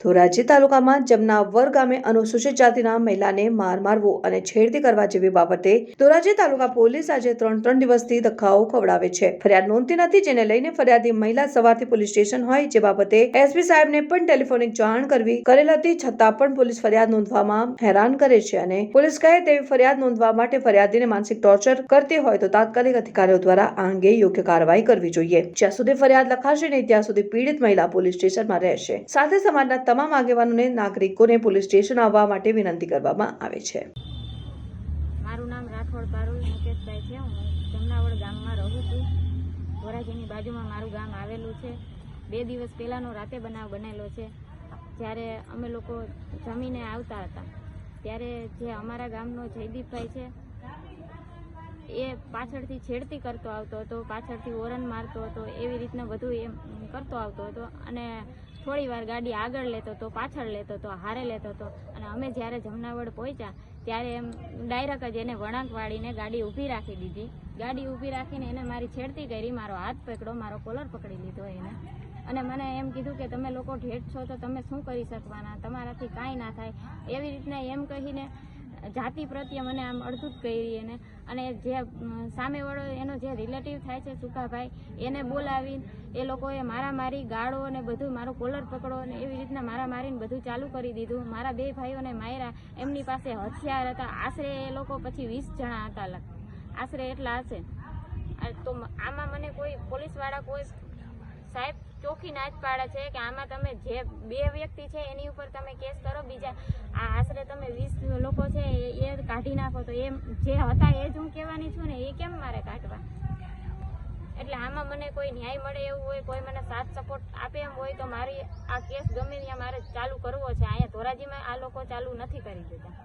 ધોરાજી તાલુકામાં જમનાવર ગામે અનુસૂચિત જાતિના મહિલાને મારવો અને છેડતી કરવા જેવી બાબતે ધોરાજી તાલુકા પોલીસ આજે 3 દિવસથી ધક્કાઓ ખવડાવે છે. ફરિયાદ નોંધતી નથી, જેને લઈને ફરિયાદી મહિલા સવારથી પોલીસ સ્ટેશન હોય જે બાબતે એસપી સાહેબને પણ ટેલિફોનિક જાણ કરેલ હતી, છતાં પણ પોલીસ ફરિયાદ નોંધવામાં હેરાન કરે છે અને પોલીસ કહે તેવી ફરિયાદ નોંધવા માટે ફરિયાદીને માનસિક ટોર્ચર કરતી હોય તો તાત્કાલિક અધિકારીઓ દ્વારા આ અંગે યોગ્ય કાર્યવાહી કરવી જોઈએ. જ્યાં સુધી ફરિયાદ લખાશે નહીં ત્યાં સુધી પીડિત મહિલા પોલીસ સ્ટેશનમાં રહેશે. સાથે સમાજના તમામ આગેવાનોને નાગરિકોને પોલીસ સ્ટેશન આવવા માટે વિનંતી કરવામાં આવે છે. મારું નામ રાઠોડ પારુલ મુકેશભાઈ છે. હું જમનાવર ગામમાં રહું છું. ધોરાજીની બાજુમાં મારું ગામ આવેલું છે. 2 દિવસ પહેલાનો રાતે બનાવ બનેલો છે. જ્યારે અમે લોકો જમીને આવતા હતા ત્યારે જે અમારા ગામનો જયદીપભાઈ છે એ પાછળથી છેડતી કરતો આવતો હતો, પાછળથી ઓરન મારતો હતો, એવી રીતના બધું એમ કરતો આવતો હતો અને થોડી વાર ગાડી આગળ લેતો હતો, પાછળ લેતો હતો, હારે લેતો હતો. અને અમે જ્યારે જમનાવડ પહોંચ્યા ત્યારે એમ ડાયરેક્ટ જ એને વળાંક વાળીને ગાડી ઊભી રાખી દીધી. ગાડી ઊભી રાખીને એને મારી છેડતી કરી, મારો હાથ પકડ્યો, મારો કોલર પકડી લીધો એને અને મને એમ કીધું કે તમે લોકો ઠેઠ છો તો તમે શું કરી શકવાના, તમારાથી કાંઈ ના થાય, એવી રીતના એમ કહીને જાતિ પ્રત્યે મને આમ અડધું જ કરી એને. અને જે સામેવાળો એનો જે રિલેટિવ થાય છે સુકાભાઈ, એને બોલાવીને એ લોકોએ મારી ગાળો અને બધું, મારો કોલર પકડો અને એવી રીતના મારીને બધું ચાલુ કરી દીધું. મારા 2 ભાઈઓને માર્યા. એમની પાસે હથિયાર હતા. આશરે એ લોકો પછી 20 જણા હતા, આશરે એટલા હશે. તો આમાં મને કોઈ પોલીસવાળા કોઈ સાહેબ ચોખ્ખી ના જ પાડે છે કે આમાં તમે જે 2 વ્યક્તિ છે એની ઉપર તમે કેસ કરો, બીજા આશરે તમે 20 લોકો છે એ કાઢી નાખો. તો એમ જે હતા એ જ હું કહેવાની છું ને, એ કેમ મારે કાઢવા? એટલે આમાં મને કોઈ ન્યાય મળે એવું હોય, કોઈ મને સાથ સપોર્ટ આપે એમ હોય તો મારી આ કેસ ગમે ત્યાં મારે ચાલુ કરવો છે. અહીંયા ધોરાજીમાં આ લોકો ચાલુ નથી કરી દેતા.